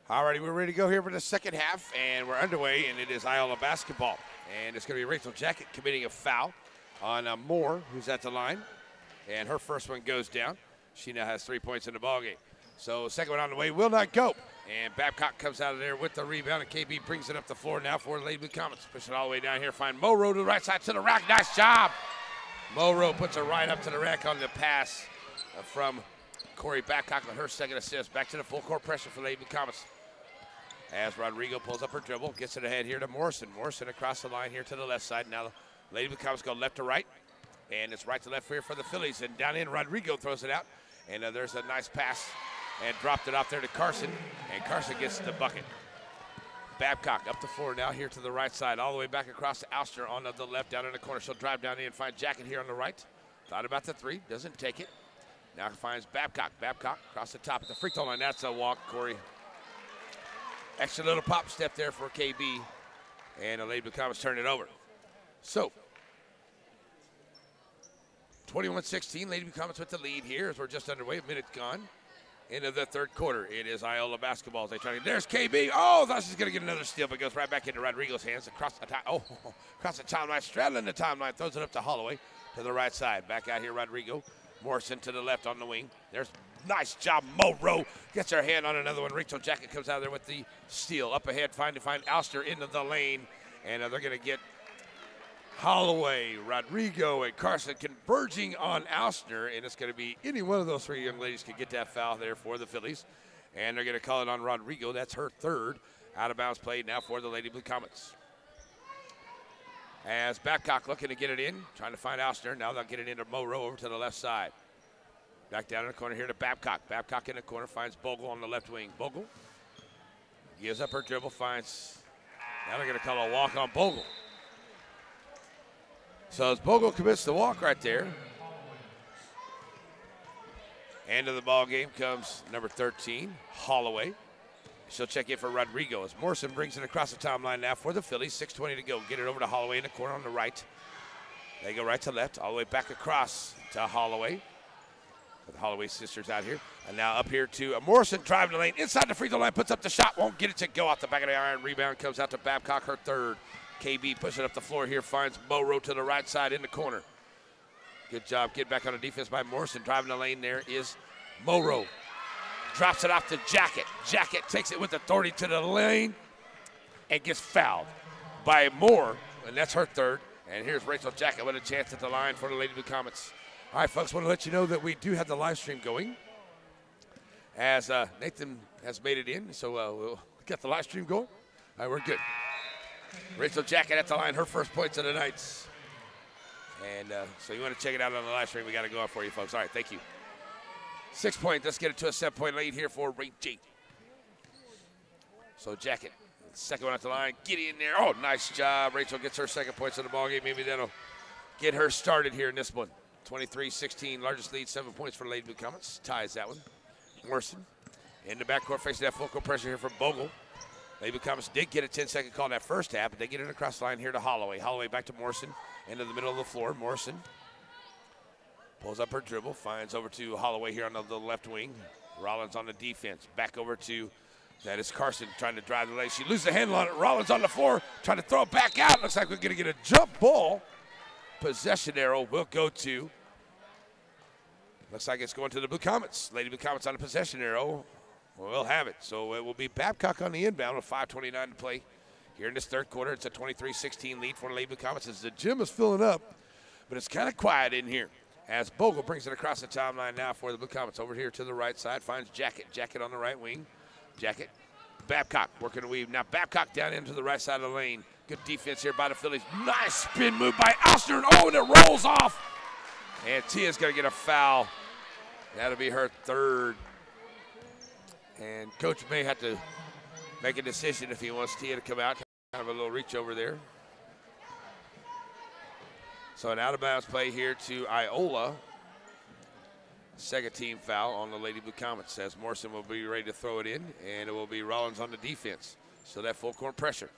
Alrighty, we're ready to go here for the second half, and we're underway, and it is Iola basketball. And it's going to be Rachel Jacket committing a foul on Moore, who's at the line, and her first one goes down. She now has 3 points in the ballgame. So second one on the way will not go. And Babcock comes out of there with the rebound, and KB brings it up the floor now for the Lady Blue Comets. Push it all the way down here, find Monroe to the right side to the rack. Nice job. Monroe puts it right up to the rack on the pass from Corey Babcock with her second assist. Back to the full court pressure for Lady Blue Comets. As Rodrigo pulls up her dribble, gets it ahead here to Morrison. Morrison across the line here to the left side. Now Lady Blue Comets go left to right, and it's right to left here for the Phillies. And down in, Rodrigo throws it out, and there's a nice pass, and dropped it off there to Carson, and Carson gets the bucket. Babcock up the floor now here to the right side, all the way back across to Alster on the left, down in the corner. She'll drive down in and find Jacket here on the right. Thought about the three, doesn't take it. Now finds Babcock. Babcock across the top at the free throw line. That's a walk, Corey. Extra little pop step there for KB, and the Lady Blue Comets turn it over. So, 21-16, Lady Blue Comets with the lead here as we're just underway, a minute gone into the third quarter. It is Iola basketball as they try to, there's KB. Oh, thought she's going to get another steal, but goes right back into Rodrigo's hands across the timeline, straddling the timeline, throws it up to Holloway to the right side. Back out here, Rodrigo. Morrison to the left on the wing. There's nice job. Monroe gets her hand on another one. Rachel Jacket comes out there with the steal. Up ahead, find Alster into the lane. And they're going to get Holloway, Rodrigo, and Carson converging on Alster. And it's going to be any one of those three young ladies could get that foul there for the Phillies. And they're going to call it on Rodrigo. That's her third out of bounds play now for the Lady Blue Comets. As Babcock looking to get it in, trying to find Alster. Now they'll get it into Monroe over to the left side. Back down in the corner here to Babcock. Babcock in the corner finds Bogle on the left wing. Bogle gives up her dribble, finds, now they're going to call a walk on Bogle. So as Bogle commits the walk right there, end of the ball game comes number 13, Holloway. She'll check in for Rodrigo as Morrison brings it across the timeline now for the Phillies. 6:20 to go. Get it over to Holloway in the corner on the right. They go right to left, all the way back across to Holloway. The Holloway sisters out here. And now up here to Morrison driving the lane. Inside the free throw line, puts up the shot, won't get it to go off the back of the iron. Rebound comes out to Babcock, her third. KB pushing up the floor here, finds Monroe to the right side in the corner. Good job getting back on the defense by Morrison. Driving the lane there is Monroe. Drops it off to Jacket. Jacket takes it with authority to the lane and gets fouled by Moore, and that's her third. And here's Rachel Jacket with a chance at the line for the Lady Blue Comets. All right, folks, want to let you know that we do have the live stream going as Nathan has made it in, so we'll get the live stream going. All right, we're good. Rachel Jacket at the line, her first points of the night. And so you want to check it out on the live stream, we got to go up for you, folks. All right, thank you. 6 point, let's get it to a 7-point lead here for Rachel. So Jacket, second one at the line, get in there. Oh, nice job. Rachel gets her second points in the ballgame. Maybe that'll get her started here in this one. 23-16, largest lead, 7 points for Lady Blue Comets. Ties that one. Morrison in the backcourt facing that full court pressure here from Bogle. Lady Blue Comets did get a 10-second call in that first half, but they get it across the line here to Holloway. Holloway back to Morrison, into the middle of the floor. Morrison pulls up her dribble, finds over to Holloway here on the left wing. Rollins on the defense. Back over to, that is Carson trying to drive the lane. She loses the handle on it. Rollins on the floor, trying to throw it back out. Looks like we're going to get a jump ball. Possession arrow will go to, looks like it's going to the Blue Comets. Lady Blue Comets on the possession arrow. We'll have it. So it will be Babcock on the inbound with 5:29 to play here in this third quarter. It's a 23-16 lead for the Lady Blue Comets as the gym is filling up, but it's kind of quiet in here. As Bogle brings it across the timeline now for the Blue Comets. Over here to the right side, finds Jacket. Jacket on the right wing. Jacket. Babcock working to weave. Now Babcock down into the right side of the lane. Good defense here by the Phillies. Nice spin move by Alster, and oh, and it rolls off. And Tia's going to get a foul. That'll be her third. And Coach may have to make a decision if he wants Tia to come out. Kind of a little reach over there. So an out-of-bounds play here to Iola. Second team foul on the Lady Blue Comets as Morrison will be ready to throw it in, and it will be Rollins on the defense. So that full court pressure.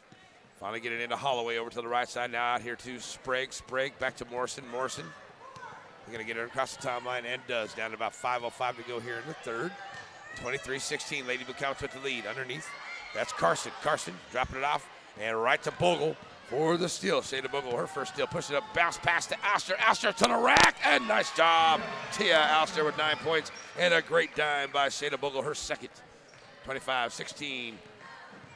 Finally get it into Holloway over to the right side. Now out here to Sprague. Sprague back to Morrison. Morrison. They're going to get it across the timeline and does. Down to about 5:05 to go here in the third. 23-16, Lady Blue Comets with the lead. Underneath, that's Carson. Carson dropping it off and right to Bogle for the steal. Shayna Bogle, her first steal, pushing it up, bounce pass to Alster. Alster to the rack, and nice job. Tia Alster with 9 points and a great dime by Shayna Bogle, her second. 25-16.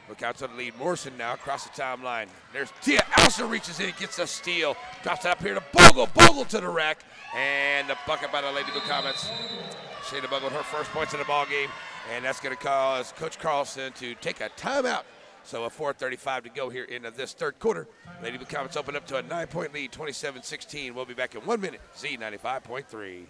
Look out to the lead. Morrison now across the timeline. There's Tia Alster, reaches in, gets a steal, drops it up here to Bogle. Bogle to the rack, and the bucket by the Lady Blue Comets. Shayna Bogle, her first points in the ball game, and that's going to cause Coach Carlson to take a timeout. So a 4:35 to go here in this third quarter. Lady Blue Comets open up to a 9-point lead, 27-16. We'll be back in 1 minute. Z95.3.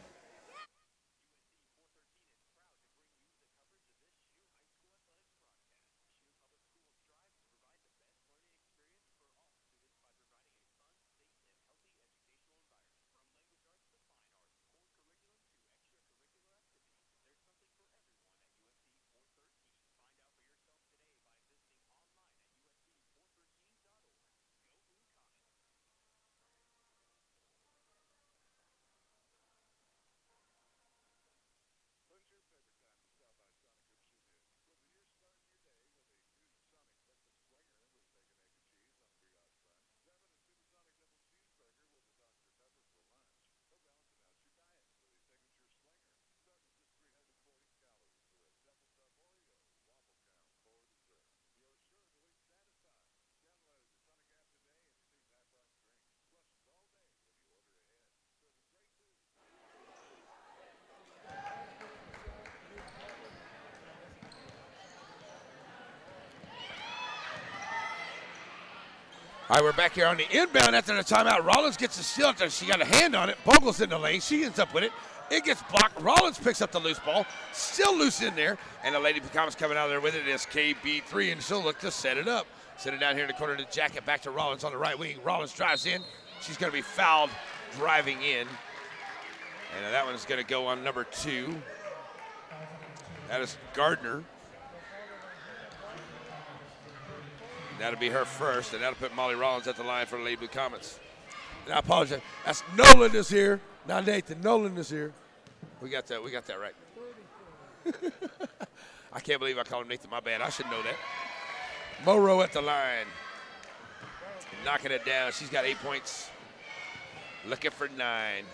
All right, we're back here on the inbound after the timeout. Rollins gets the steal after she got a hand on it. Bogle's in the lane. She ends up with it. It gets blocked. Rollins picks up the loose ball. Still loose in there. And the Lady Blue Comets coming out of there with it is KB3, and she'll look to set it up. Set it down here in the corner of the jacket. Back to Rollins on the right wing. Rollins drives in. She's going to be fouled driving in. And that one's going to go on number 2. That is Gardner. That'll be her first, and that'll put Molly Rollins at the line for the Lady Blue Comets. And I apologize. That's Nolan is here, not Nathan. Nolan is here. We got that right. I can't believe I called him Nathan. My bad. I should know that. Morrow at the line. Knocking it down. She's got 8 points. Looking for 9.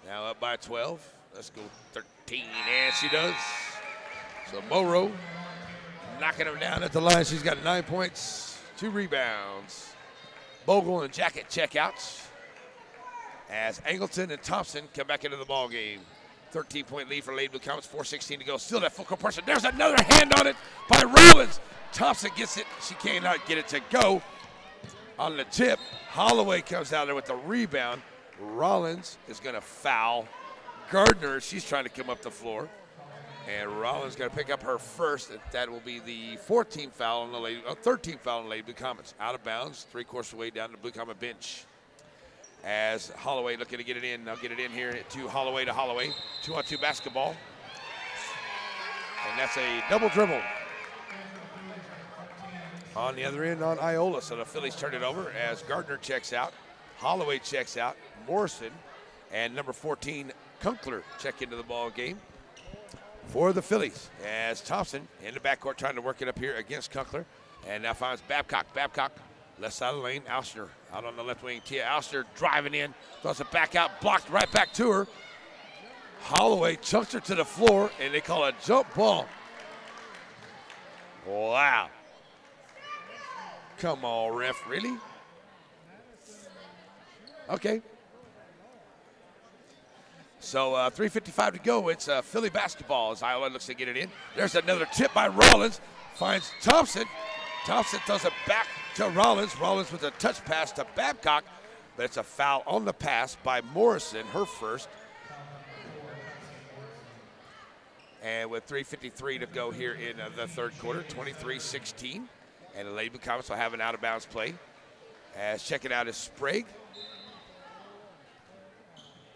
Now up by 12. Let's go 13, and she does. So Morrow knocking him down at the line. She's got 9 points, 2 rebounds. Bogle and Jacket checkouts as Angleton and Thompson come back into the ball game. 13-point lead for Lady Blue Comets, 4:16 to go. Still that full court pressure. There's another hand on it by Rollins. Thompson gets it. She cannot get it to go. On the tip, Holloway comes out there with the rebound. Rollins is going to foul Gardner. She's trying to come up the floor. And Rollins going to pick up her first. That will be the 14th foul on the Lady, 13th foul on the Lady Blue Comets. Out of bounds, 3/4 way down the Blue Comet bench. As Holloway looking to get it in. They'll get it in here to Holloway 2-on-2 basketball. And that's a double dribble. On the other end on Iola. So the Phillies turn it over as Gardner checks out. Holloway checks out. Morrison and number 14, Kunkler, check into the ball game for the Phillies, as Thompson in the backcourt trying to work it up here against Kunkler, and now finds Babcock. Babcock, left side of the lane. Alster out on the left wing. Tia Alster driving in, throws it back out, blocked right back to her. Holloway chunks her to the floor, and they call it a jump ball. Wow. Come on, ref, really? Okay. So 3:55 to go. It's Philly basketball as Iola looks to get it in. There's another tip by Rollins. Finds Thompson. Thompson throws it back to Rollins. Rollins with a touch pass to Babcock. But it's a foul on the pass by Morrison, her first. And with 3:53 to go here in the third quarter, 23-16. And the Lady Blue Comets will have an out-of-bounds play. As checking out is Sprague.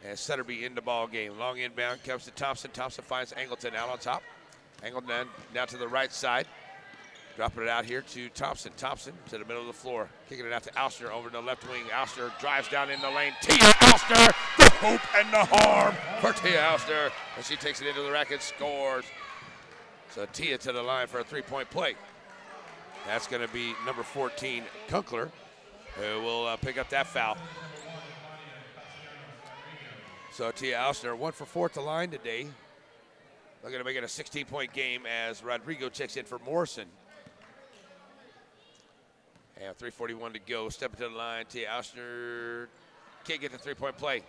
And Sutterby in the ball game. Long inbound comes to Thompson. Thompson finds Angleton out on top. Angleton now to the right side. Dropping it out here to Thompson. Thompson to the middle of the floor. Kicking it out to Alster over to the left wing. Alster drives down in the lane. Tia Alster, the hope and the harm for Tia Auster. And she takes it into the rack and scores. So Tia to the line for a three-point play. That's going to be number 14, Kunkler, who will pick up that foul. So Tia Auster, 1 for 4 at the line today. They're going to make it a 16-point game as Rodrigo checks in for Morrison. And 3:41 to go. Stepping to the line. Tia Auster can't get the three-point play.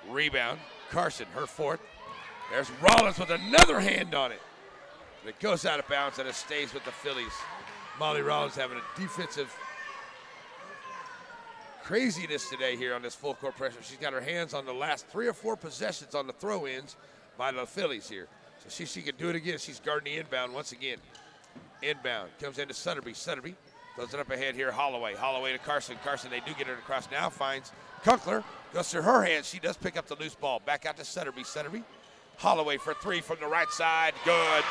Rebound. Carson, her fourth. There's Rollins with another hand on it. And it goes out of bounds and it stays with the Phillies. Molly Rollins having a defensive craziness today here on this full court pressure. She's got her hands on the last 3 or 4 possessions on the throw-ins by the Phillies here. So she can do it again. She's guarding the inbound once again. Inbound. Comes into Sutterby. Sutterby throws it up ahead here. Holloway. Holloway to Carson. Carson, they do get it across now. Finds Kunkler. Goes to her hands. She does pick up the loose ball. Back out to Sutterby. Sutterby. Holloway for 3 from the right side. Good.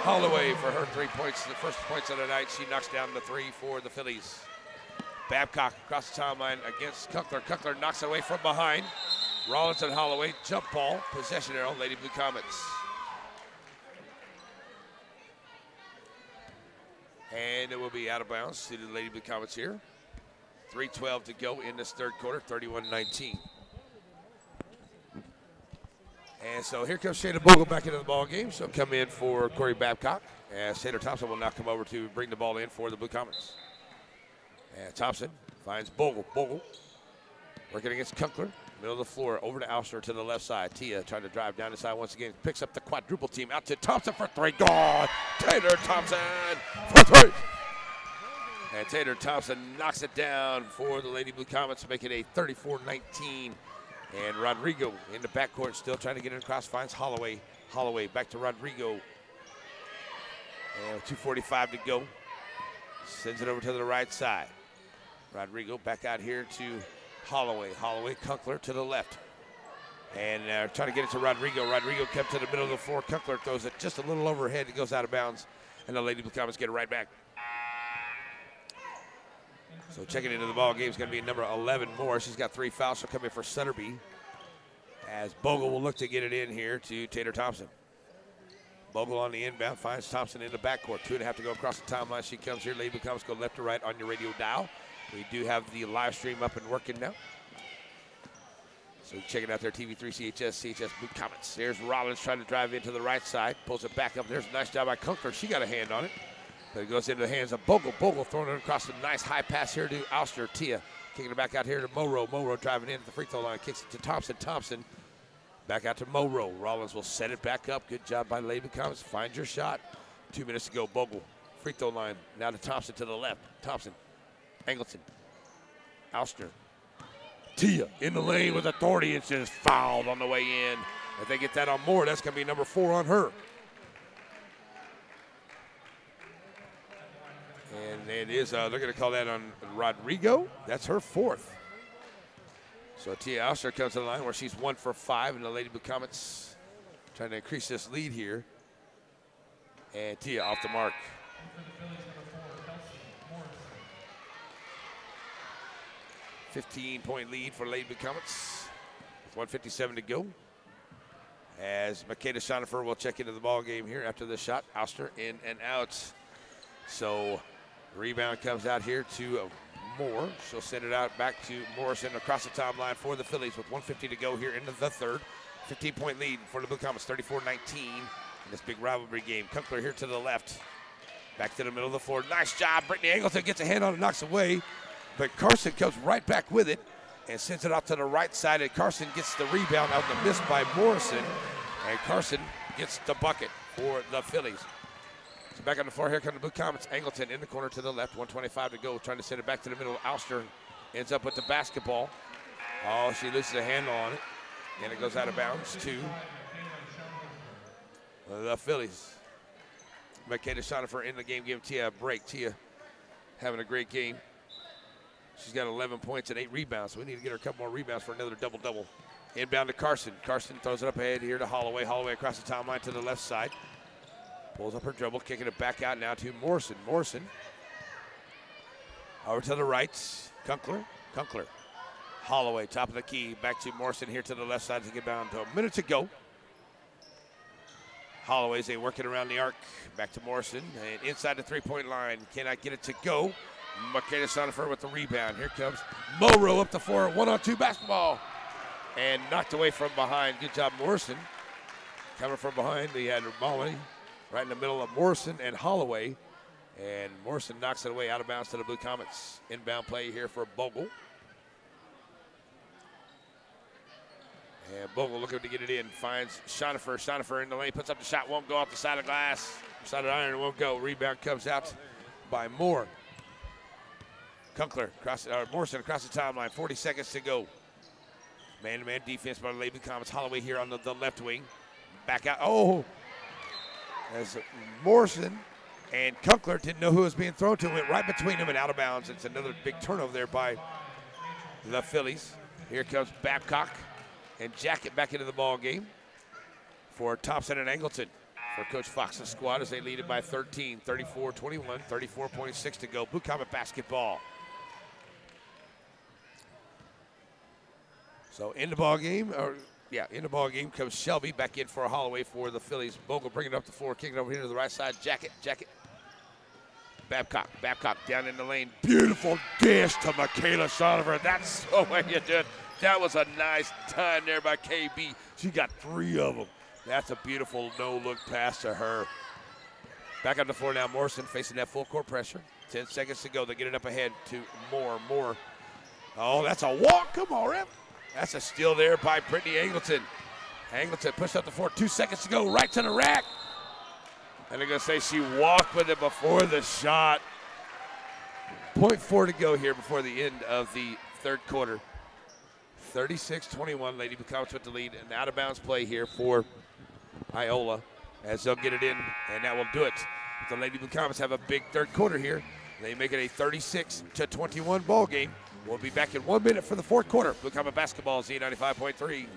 Holloway for her 3 points. The first points of the night. She knocks down the 3 for the Phillies. Babcock across the timeline against Kunkler. Kunkler knocks it away from behind. Rollins and Holloway. Jump ball. Possession arrow. Lady Blue Comets. And it will be out of bounds to the Lady Blue Comets here. 3:12 to go in this third quarter, 31-19. And so here comes Shayna Bogle back into the ball game. She'll come in for Corey Babcock. And Taylor Thompson will now come over to bring the ball in for the Blue Comets. And Thompson finds Bogle. Bogle working against Kunkler. Middle of the floor, over to Auster to the left side. Tia trying to drive down the side once again. Picks up the quadruple team. Out to Thompson for 3. Gone. Taylor Thompson for 3. And Taylor Thompson knocks it down for the Lady Blue Comets, making it a 34-19. And Rodrigo in the backcourt, still trying to get it across. Finds Holloway. Holloway back to Rodrigo. And 2:45 to go. Sends it over to the right side. Rodrigo back out here to Holloway. Holloway, Kunkler to the left. And trying to get it to Rodrigo. Rodrigo kept to the middle of the floor. Kunkler throws it just a little overhead. It goes out of bounds. And the Lady Blue Comets get it right back. So checking into the ball game is going to be number 11 Moore. She's got 3 fouls. She'll come in for Sutterby. As Bogle will look to get it in here to Taylor Thompson. Bogle on the inbound. Finds Thompson in the backcourt. 2.5 to go across the timeline. She comes here. Lady Blue Comets go left to right on your radio dial. We do have the live stream up and working now. So check it out there, TV3, CHS Blue Comets. There's Rollins trying to drive into the right side. Pulls it back up. There's a nice job by Kunkler. She got a hand on it. But it goes into the hands of Bogle. Bogle throwing it across a nice high pass here to Auster. Tia kicking it back out here to Morrow. Morrow driving in at the free throw line. Kicks it to Thompson. Thompson back out to Morrow. Rollins will set it back up. Good job by Lady Blue Comets. Find your shot. 2 minutes to go. Bogle. Free throw line. Now to Thompson to the left. Thompson. Angleton. Auster. Tia in the lane with authority and just fouled on the way in. If they get that on Moore, that's going to be number 4 on her. And it is, they're going to call that on Rodrigo. That's her 4th. So Tia Auster comes to the line where she's 1 for 5, and the Lady Blue Comets trying to increase this lead here. And Tia off the mark. $15-point lead for Lady Blue Comets with 1:57 to go. As Makeda Shonifer will check into the ball game here after the shot. Auster in and out. So rebound comes out here to Moore. She'll send it out back to Morrison across the timeline for the Phillies with 1:50 to go here into the third. 15-point lead for the Blue Comets, 34-19 in this big rivalry game. Kunkler here to the left. Back to the middle of the floor. Nice job. Brittany Angleton gets a hand on it, knocks away. But Carson comes right back with it and sends it out to the right side. And Carson gets the rebound out the miss by Morrison. And Carson gets the bucket for the Phillies. So back on the floor, here come the Blue Comets. Angleton in the corner to the left, 1:25 to go. Trying to send it back to the middle. Auster ends up with the basketball. Oh, she loses a handle on it. And it goes out of bounds to the Phillies. Makeda Shonifer in the game, giving Tia a break. Tia having a great game. She's got 11 points and 8 rebounds, so we need to get her a couple more rebounds for another double-double. Inbound to Carson. Carson throws it up ahead here to Holloway. Holloway across the timeline to the left side. Pulls up her dribble, kicking it back out now to Morrison. Morrison over to the right. Kunkler. Kunkler Holloway, top of the key. Back to Morrison here to the left side to get down to a minute to go. Holloway's working around the arc. Back to Morrison. And inside the three-point line. Cannot get it to go. Michaela Sonifer with the rebound. Here comes Morrow up the floor. 1-on-2 basketball. And knocked away from behind. Good job, Morrison. Coming from behind, he had Molly right in the middle of Morrison and Holloway. And Morrison knocks it away out of bounds to the Blue Comets. Inbound play here for Bogle. And Bogle looking to get it in. Finds Shonifer. Shonifer in the lane. Puts up the shot. Won't go off the side of glass. Side of iron won't go. Rebound comes out by Moore. Kunkler, Morrison across the timeline. 40 seconds to go. Man-to-man defense by the Lady Blue Comets. Holloway here on the left wing. Back out. Oh! As Morrison and Kunkler didn't know who was being thrown to. Went right between them and out of bounds. It's another big turnover there by the Phillies. Here comes Babcock and Jacket back into the ball game for Thompson and Angleton. For Coach Fox's squad as they lead it by 13, 34-21, 34.6 to go. Blue Comet basketball. So in the ball game, in the ball game comes Shelby back in for Holloway for the Phillies. Bogle bringing it up the floor, kicking it over here to the right side. Jacket. Babcock down in the lane. Beautiful dish to Michaela Shonifer. That's the way you do it. That was a nice time there by KB. She got 3 of them. That's a beautiful no-look pass to her. Back on the floor now, Morrison facing that full court pressure. 10 seconds to go. They get it up ahead to Moore. Oh, that's a walk. Come on, Rip. That's a steal there by Brittany Angleton. Angleton pushed up the floor. 2 seconds to go. Right to the rack. And they're going to say she walked with it before the shot. 0.4 to go here before the end of the third quarter. 36-21. Lady Blue Comets with the lead. An out-of-bounds play here for Iola as they'll get it in, and that will do it. The Lady Blue Comets have a big third quarter here. They make it a 36-21 ball game. We'll be back in 1 minute for the fourth quarter. Blue Comet basketball, Z95.3.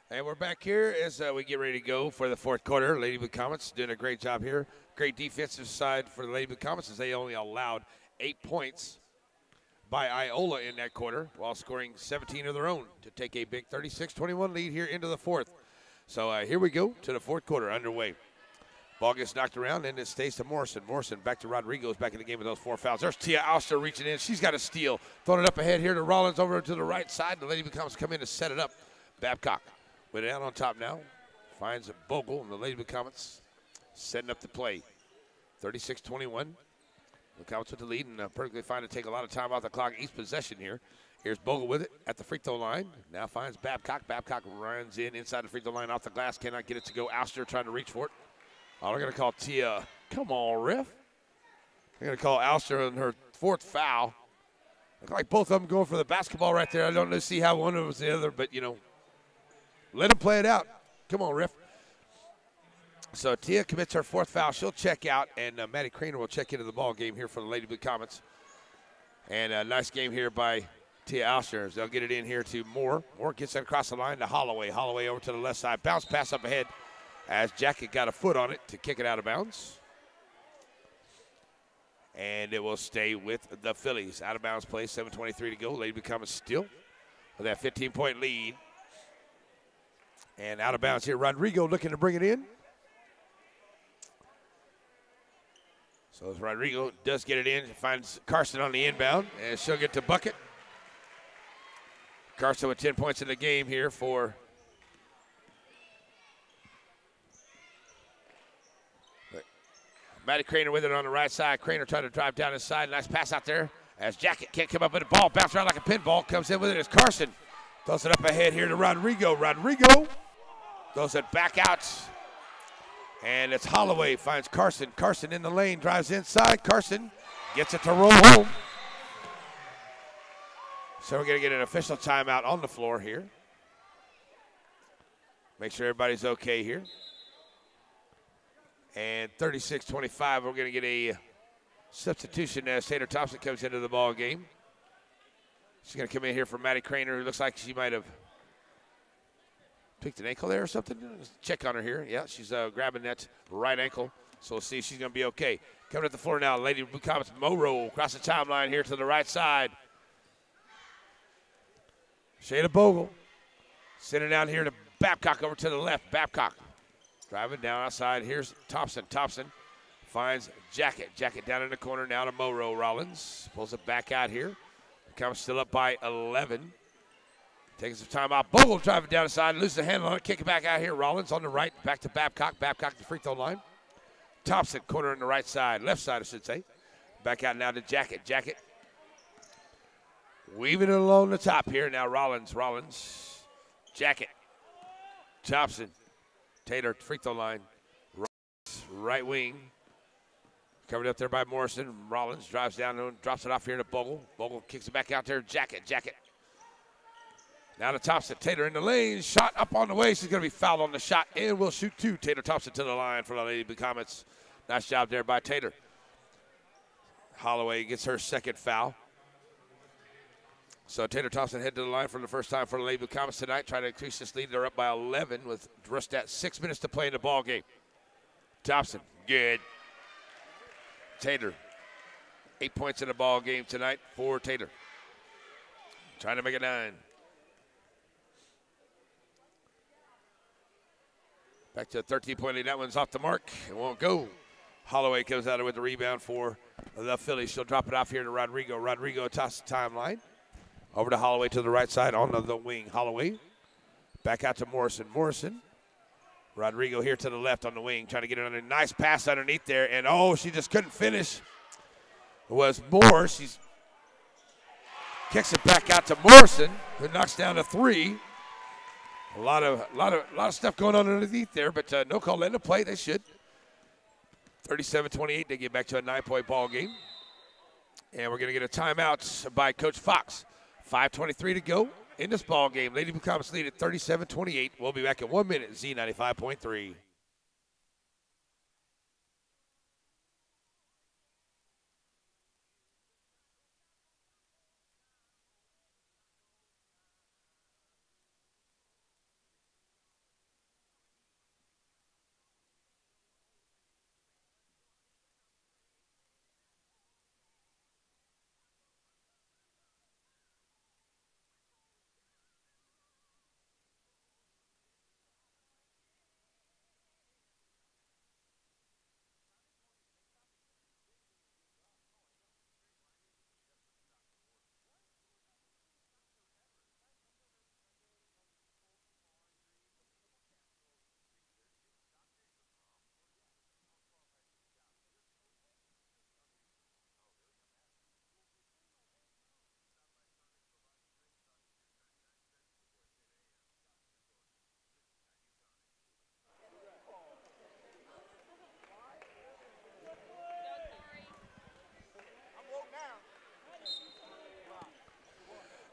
And we're back here as we get ready to go for the fourth quarter. Lady Blue Comets doing a great job here. Great defensive side for the Lady Blue Comets as they only allowed 8 points by Iola in that quarter while scoring 17 of their own to take a big 36-21 lead here into the fourth. So here we go to the fourth quarter underway. Ball gets knocked around and it stays to Morrison. Morrison back to Rodriguez back in the game with those 4 fouls. There's Tia Alster reaching in. She's got a steal. Throwing it up ahead here to Rollins over to the right side. The Lady Blue Comets come in to set it up. Babcock with it out on top now. Finds a Bogle, and the Lady Blue Comets setting up the play. 36-21. Blue Comets with the lead, and perfectly fine to take a lot of time off the clock. Each possession here. Here's Bogle with it at the free throw line. Now finds Babcock. Babcock runs in inside the free throw line off the glass. Cannot get it to go. Alster trying to reach for it. Oh, they're going to call Tia. Come on, ref. They're going to call Alster on her 4th foul. Look like both of them going for the basketball right there. I don't know, see how one of them was the other, but, you know, let them play it out. Come on, ref. So Tia commits her 4th foul. She'll check out, and Maddie Craner will check into the ball game here for the Lady Blue Comets. And a nice game here by Tia Alster. They'll get it in here to Moore. Moore gets it across the line to Holloway. Holloway over to the left side. Bounce pass up ahead as Jacket got a foot on it to kick it out of bounds. And it will stay with the Phillies. Out of bounds play, 7:23 to go. Lady Blue Comets still with that 15-point lead. And out of bounds here, Rodrigo looking to bring it in. So as Rodrigo does get it in, finds Carson on the inbound, and she'll get to bucket. Carson with 10 points in the game here for Maddie Craner with it on the right side. Craner trying to drive down inside. Nice pass out there as Jacket can't come up with the ball. Bounce around like a pinball. Comes in with it as Carson. Throws it up ahead here to Rodrigo. Rodrigo throws it back out. And it's Holloway finds Carson. Carson in the lane, drives inside. Carson gets it to roll home. So we're going to get an official timeout on the floor here. Make sure everybody's okay here. And 36-25, we're going to get a substitution as Taylor Thompson comes into the ball game. She's going to come in here for Maddie Craner, who looks like she might have picked an ankle there or something. Let's check on her here. Yeah, she's grabbing that right ankle. So we'll see if she's going to be okay. Coming to the floor now, Lady Blue Comets Moro across the timeline here to the right side. Shayna Bogle sending down here to Babcock over to the left. Babcock driving down outside. Here's Thompson. Thompson finds Jacket. Jacket down in the corner now to Moro. Rollins pulls it back out here. Comes still up by 11. Taking some time out. Bogle driving down the side. Loses the handle on it. Kick it back out here. Rollins on the right. Back to Babcock. Babcock to the free throw line. Thompson corner on the right side. Left side, I should say. Back out now to Jacket. Jacket weaving it along the top here. Now Rollins. Rollins. Jacket. Thompson. Taylor, free throw line. Rollins, right wing. Covered up there by Morrison. Rollins drives down and drops it off here to Bogle. Bogle kicks it back out there. Jacket. Jacket. Now to Thompson. Taylor in the lane. Shot up on the way. She's going to be fouled on the shot and will shoot two. Taylor Thompson to the line for the Lady Blue Comets. Nice job there by Taylor. Holloway gets her second foul. So Taylor Thompson head to the line for the first time for the Lady Blue Comets tonight, trying to increase this lead. They're up by 11 with just at 6 minutes to play in the ball game. Thompson, good. Taylor, 8 points in the ball game tonight for Taylor. Trying to make it 9. Back to a 13-point lead. That one's off the mark. It won't go. Holloway comes out with the rebound for the Phillies. She'll drop it off here to Rodrigo. Rodrigo across the timeline. Over to Holloway to the right side on the wing. Holloway back out to Morrison. Morrison. Rodrigo here to the left on the wing, trying to get it under. Nice pass underneath there, and oh, she just couldn't finish. It was Moore. She's kicks it back out to Morrison, who knocks down a 3. A lot of stuff going on underneath there, but no call in to play. They should. 37-28. They get back to a 9-point ball game, and we're going to get a timeout by Coach Fox. 5:23 to go in this ball game. Lady Blue Comets lead at 37-28. We'll be back in 1 minute. Z95.3.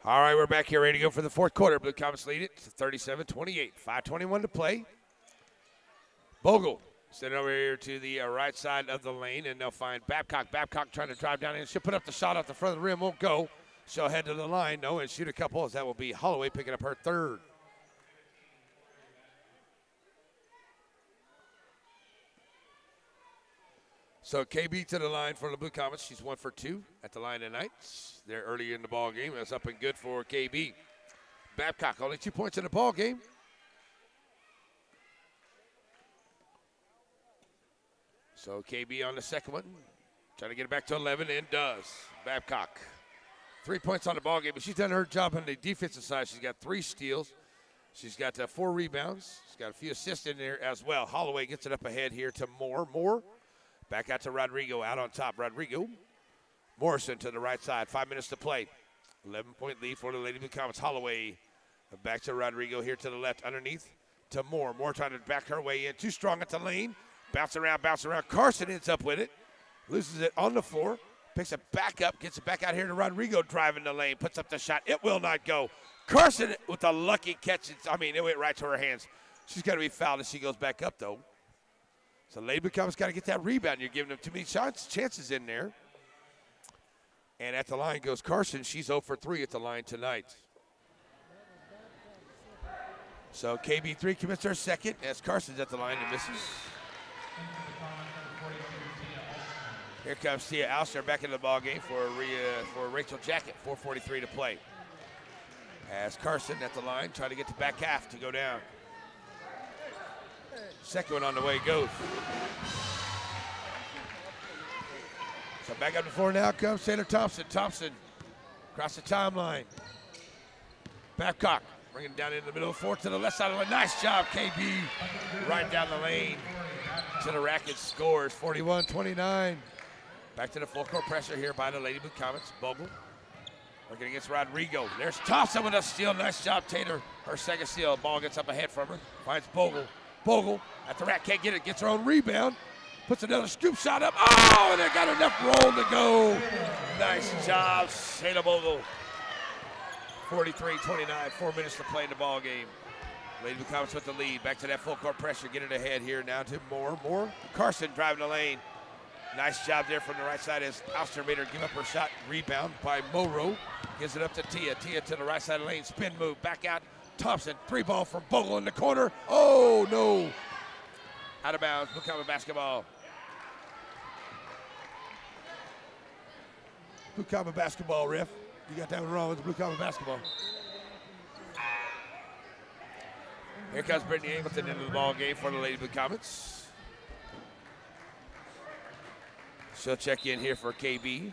All right, we're back here ready to go for the fourth quarter. Blue Comets lead it to 37-28. 5:21 to play. Bogle send it over here to the right side of the lane, and they'll find Babcock. Babcock trying to drive down in. She'll put up the shot off the front of the rim. Won't go. She'll head to the line, no, and shoot a couple, as that will be Holloway picking up her third. So KB to the line for the Blue Comets. She's 1 for 2 at the line tonight. They're early in the ball game. That's up and good for KB. Babcock only 2 points in the ball game. So KB on the second one. Trying to get it back to 11 and does. Babcock. 3 points on the ball game, but she's done her job on the defensive side. She's got 3 steals. She's got 4 rebounds. She's got a few assists in there as well. Holloway gets it up ahead here to Moore. Moore back out to Rodrigo out on top. Rodrigo. Morrison to the right side. 5 minutes to play. 11-point lead for the Lady Blue Comets. Holloway back to Rodrigo here to the left underneath to Moore. Moore trying to back her way in. Too strong at the lane. Bounce around, bounce around. Carson ends up with it. Loses it on the floor. Picks it back up. Gets it back out here to Rodrigo driving the lane. Puts up the shot. It will not go. Carson with a lucky catch. It went right to her hands. She's got to be fouled as she goes back up, though. So Lady Blue Comets got to get that rebound. You're giving them too many chances in there. And at the line goes Carson. She's 0 for 3 at the line tonight. So KB3 commits her second as Carson's at the line and misses. Here comes Tia Alster back into the ball game for Rachel Jacket. 4:43 to play. As Carson at the line trying to get the back half to go down. Second one on the way goes. So back up the floor now comes Taylor Thompson. Thompson across the timeline. Babcock bringing it down into the middle of the floor to the left side of the lane. Nice job, KB. Right down the lane to the rack and scores. 41-29. Back to the full court pressure here by the Lady Blue Comets. Bogle working against Rodrigo. There's Thompson with a steal. Nice job, Taylor. Her second steal. Ball gets up ahead from her. Finds Bogle. Bogle at the rack. Can't get it. Gets her own rebound. Puts another scoop shot up. Oh, and they got enough roll to go. Nice job, Shayna Bogle. 43-29. 4 minutes to play in the ball game. Lady Blue Comets with the lead. Back to that full court pressure. Get it ahead here now to Moore. Moore. Carson driving the lane. Nice job there from the right side as Alster made her give up her shot. Rebound by Moro. Gives it up to Tia. Tia to the right side of the lane. Spin move. Back out. Thompson. 3 ball from Bogle in the corner. Oh, no. Out of bounds. Blue Comet basketball. Blue Comet basketball, ref. You got that one wrong. It's Blue Comet basketball. Here comes Brittany Angleton into the ball game for the Lady Blue Comets. She'll check in here for KB.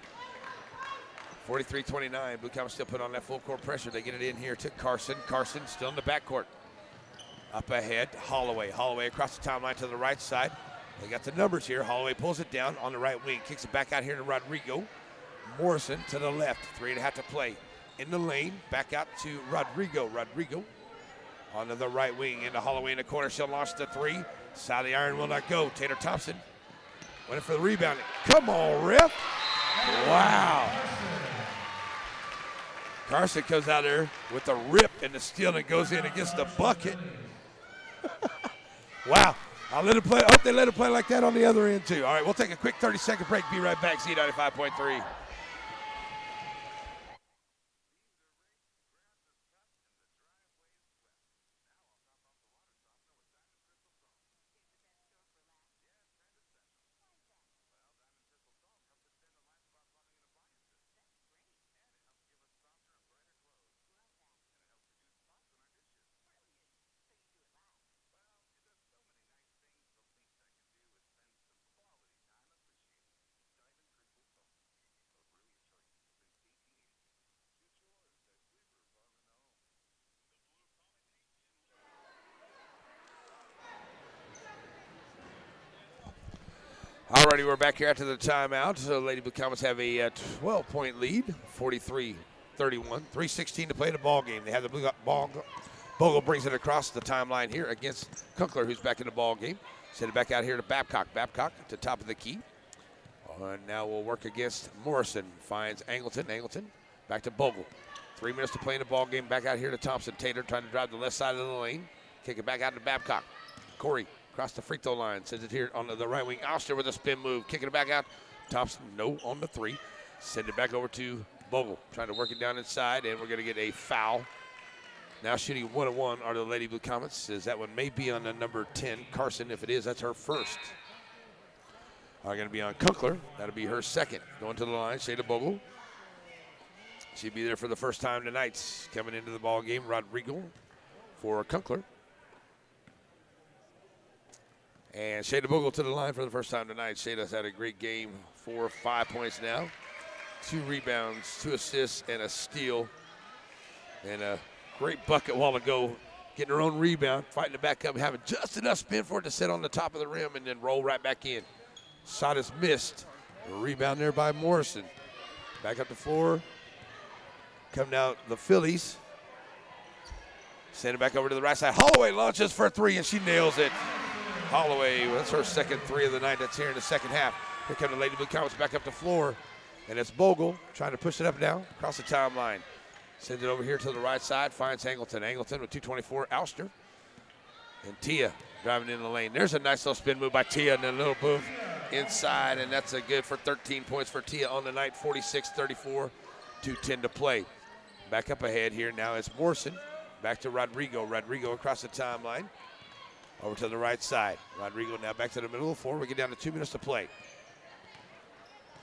43-29. Blue Comets still put on that full court pressure. They get it in here to Carson. Carson still in the backcourt. Up ahead, Holloway. Holloway across the timeline to the right side. They got the numbers here. Holloway pulls it down on the right wing. Kicks it back out here to Rodrigo. Morrison to the left. 3.5 to play. In the lane. Back out to Rodrigo. Rodrigo onto the right wing. Into Holloway in the corner. She'll launch the 3. Side of the iron will not go. Taylor Thompson went for the rebound. Come on, ref. Wow. Carson comes out there with the rip and the steal and goes in against the bucket. Wow. I'll let it play. I hope they let it play like that on the other end, too. All right, we'll take a quick 30-second break. Be right back. Z95.3. Alrighty, we're back here after the timeout. So Lady Blue Comets have a 12-point lead, 43-31. 3:16 to play the ball game. They have the blue ball. Bogle brings it across the timeline here against Kunkler, who's back in the ball game. Send it back out here to Babcock. Babcock at the top of the key. And now we'll work against Morrison. Finds Angleton. Angleton back to Bogle. 3 minutes to play in the ball game. Back out here to Thompson. Taylor trying to drive the left side of the lane. Kick it back out to Babcock. Corey across the free throw line. Sends it here on the right wing. Alster with a spin move. Kicking it back out. Thompson, no on the 3. Send it back over to Bogle. Trying to work it down inside, and we're going to get a foul. Now shooting 1-1 are the Lady Blue Comets. As that one may be on the number 10, Carson. If it is, that's her first. Are going to be on Kunkler. That'll be her second. Going to the line, Shayna Bogle. She'll be there for the first time tonight. Coming into the ball game, Rodrigo for Kunkler. And Shayna Bogle to the line for the first time tonight. Shayna's had a great game, 4 or 5 points now. 2 rebounds, 2 assists, and a steal. And a great bucket a while ago, getting her own rebound, fighting it back up, having just enough spin for it to sit on the top of the rim and then roll right back in. Shot is missed. A rebound there by Morrison. Back up the floor. Coming out the Phillies. Send it back over to the right side. Holloway launches for a 3, and she nails it. Holloway, that's her second 3 of the night. That's here in the second half. Here come the Lady Blue Comets back up the floor. And it's Bogle trying to push it up and down across the timeline. Sends it over here to the right side. Finds Angleton. Angleton with 2:24. Ouster. And Tia driving in the lane. There's a nice little spin move by Tia and a little move inside. And that's a good for 13 points for Tia on the night. 46-34. 2:10 to play. Back up ahead here now is Morrison. Back to Rodrigo. Rodrigo across the timeline. Over to the right side. Rodrigo now back to the middle of the floor. We get down to 2 minutes to play.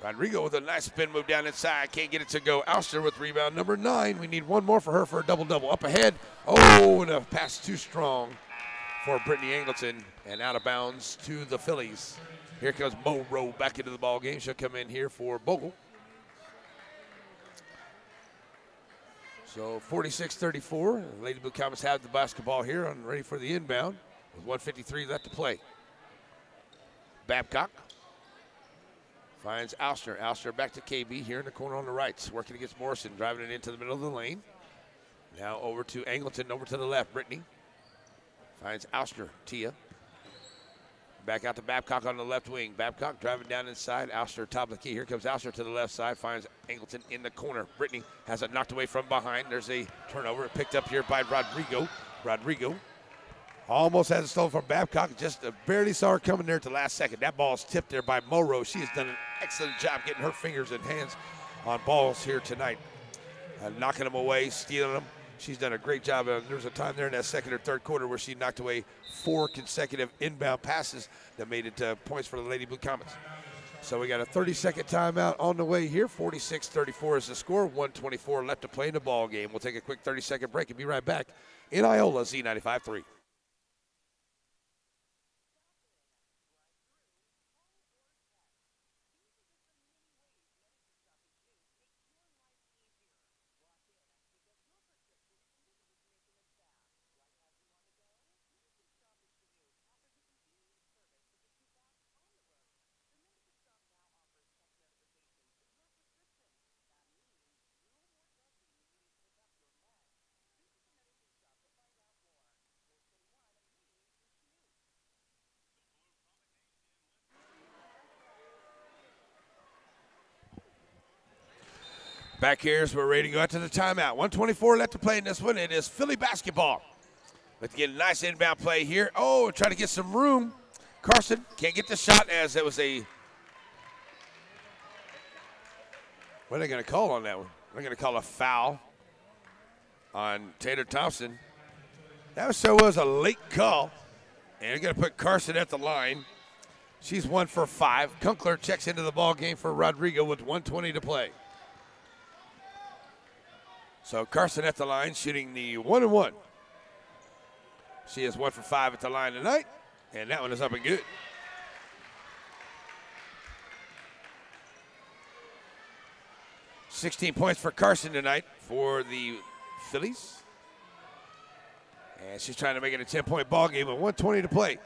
Rodrigo with a nice spin move down inside. Can't get it to go. Ouster with rebound number 9. We need one more for her for a double-double. Up ahead. Oh, and a pass too strong for Brittany Angleton. And out of bounds to the Phillies. Here comes Monroe back into the ball game. She'll come in here for Bogle. So 46-34. Lady Blue Comets have the basketball here and ready for the inbound with 1:53 left to play. Babcock finds Ouster. Ouster back to KB here in the corner on the right. Working against Morrison, driving it into the middle of the lane. Now over to Angleton, over to the left. Brittany finds Ouster. Tia. Back out to Babcock on the left wing. Babcock driving down inside. Ouster top of the key. Here comes Ouster to the left side. Finds Angleton in the corner. Brittany has it knocked away from behind. There's a turnover picked up here by Rodrigo. Rodrigo almost has it stolen from Babcock. Just barely saw her coming there at the last second. That ball is tipped there by Monroe. She has done an excellent job getting her fingers and hands on balls here tonight. Knocking them away, stealing them. She's done a great job. There was a time there in that second or third quarter where she knocked away 4 consecutive inbound passes that made it points for the Lady Blue Comets. So we got a 30-second timeout on the way here. 46-34 is the score. 1:24 left to play in the ball game. We'll take a quick 30-second break and be right back in Iola, Z95.3. Back here as we're ready to go out to the timeout. 1:24 left to play in this one. It is Philly basketball. Let's get a nice inbound play here. Oh, trying to get some room. Carson can't get the shot as it was a, what are they going to call on that one? They're going to call a foul on Taylor Thompson. That sure was a late call. And they're going to put Carson at the line. She's 1 for 5. Kunkler checks into the ball game for Rodrigo with 1:20 to play. So Carson at the line, shooting the 1-and-1. She is 1 for 5 at the line tonight, and that one is up and good. $16 points for Carson tonight for the Phillies. And she's trying to make it a 10-point ball game with 1:20 to play.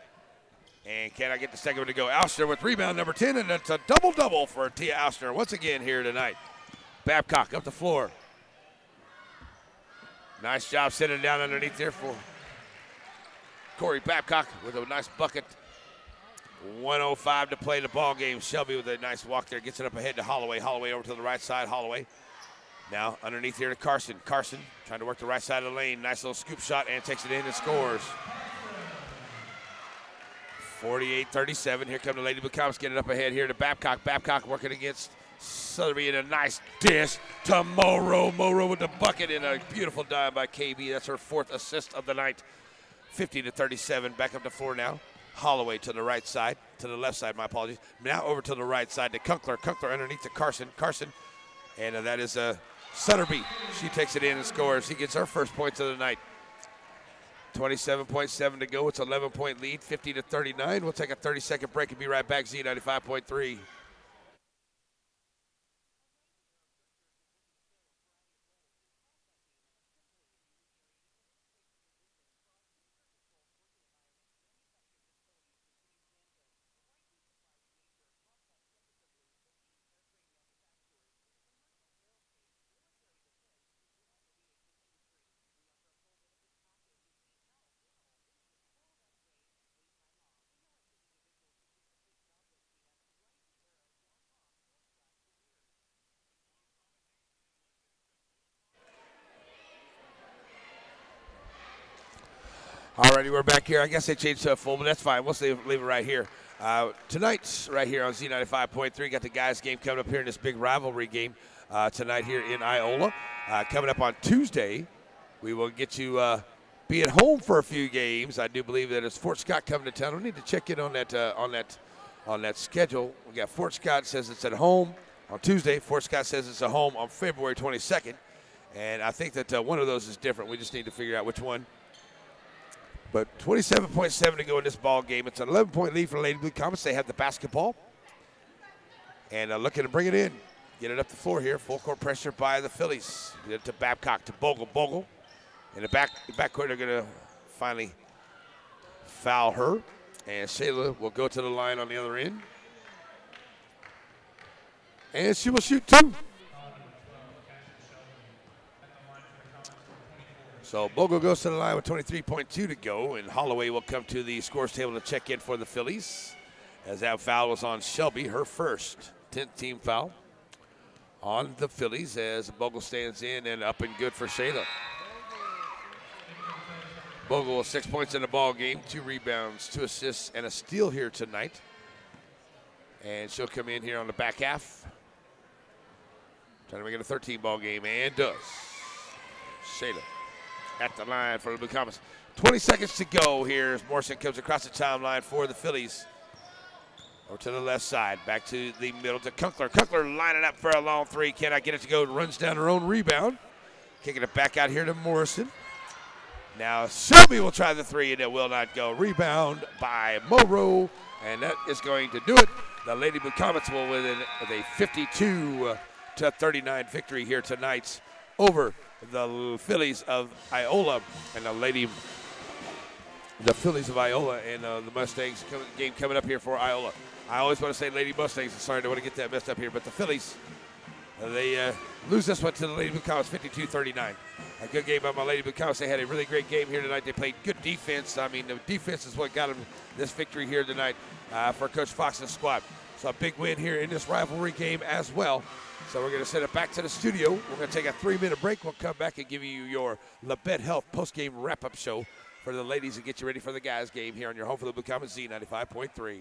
And can I get the second one to go? Ouster with rebound number 10, and that's a double-double for Tia Ouster once again here tonight. Babcock up the floor. Nice job sitting down underneath there for Corey Babcock with a nice bucket. 1:05 to play the ball game. Shelby with a nice walk there. Gets it up ahead to Holloway. Holloway over to the right side. Holloway now underneath here to Carson. Carson trying to work the right side of the lane. Nice little scoop shot and takes it in and scores. 48-37. Here come the Lady Blue Comets getting up ahead here to Babcock. Babcock working against Sotheby in a nice dish to Monroe. Monroe with the bucket and a beautiful dive by KB. That's her 4th assist of the night. 50-37. Back up to 4 now. Holloway to the right side, to the left side, my apologies. Now over to the right side to Kunkler. Kunkler underneath to Carson. Carson, and that is Sotheby. She takes it in and scores. He gets her first points of the night. 27.7 to go. It's 11-point lead, 50-39. We'll take a 30-second break and be right back. Z95.3. Alrighty, we're back here. I guess they changed to a full, but that's fine. We'll leave it right here. Tonight's right here on Z95.3. Got the guys' game coming up here in this big rivalry game tonight here in Iola. Coming up on Tuesday, we will get to be at home for a few games. I do believe that it's Fort Scott coming to town. We need to check in on that schedule. We got Fort Scott says it's at home on Tuesday. Fort Scott says it's at home on February 22nd, and I think that one of those is different. We just need to figure out which one. But 27.7 to go in this ball game. It's an 11-point lead for Lady Blue Comets. They have the basketball. And looking to bring it in. Get it up the floor here. Full court pressure by the Phillies. Get it to Babcock, to Bogle. Bogle. In the backcourt, they're going to finally foul her. And Shayla will go to the line on the other end. And she will shoot two. So Bogle goes to the line with 23.2 to go, and Holloway will come to the scores table to check in for the Phillies, as that foul was on Shelby, her first 10th team foul on the Phillies, as Bogle stands in and up and good for Shayla. Bogle with 6 points in the ball game, 2 rebounds, 2 assists, and a steal here tonight. And she'll come in here on the back half, trying to make it a 13 ball game, and does. Shayla at the line for the Blue Comets. 20 seconds to go here as Morrison comes across the timeline for the Phillies. Over to the left side, back to the middle to Kunkler. Kunkler lining up for a long three. Cannot get it to go. Runs down her own rebound. Kicking it back out here to Morrison. Now Shelby will try the three, and it will not go. Rebound by Morrow, and that is going to do it. The Lady Blue Comets will win with a 52-39 victory here tonight over the Phillies of Iola, and the Phillies of Iola and the Mustangs game coming up here for Iola. I always want to say Lady Mustangs. Sorry, I don't want to get that messed up here, but the Phillies, they lose this one to the Lady Blue Comets 52-39. A good game by my Lady Blue Comets. They had a really great game here tonight. They played good defense. I mean, the defense is what got them this victory here tonight for Coach Fox's squad. So a big win here in this rivalry game as well. So we're going to send it back to the studio. We're going to take a 3-minute break. We'll come back and give you your Labette Health post-game wrap-up show for the ladies and get you ready for the guys' game here on your home for the Blue Comets Z95.3.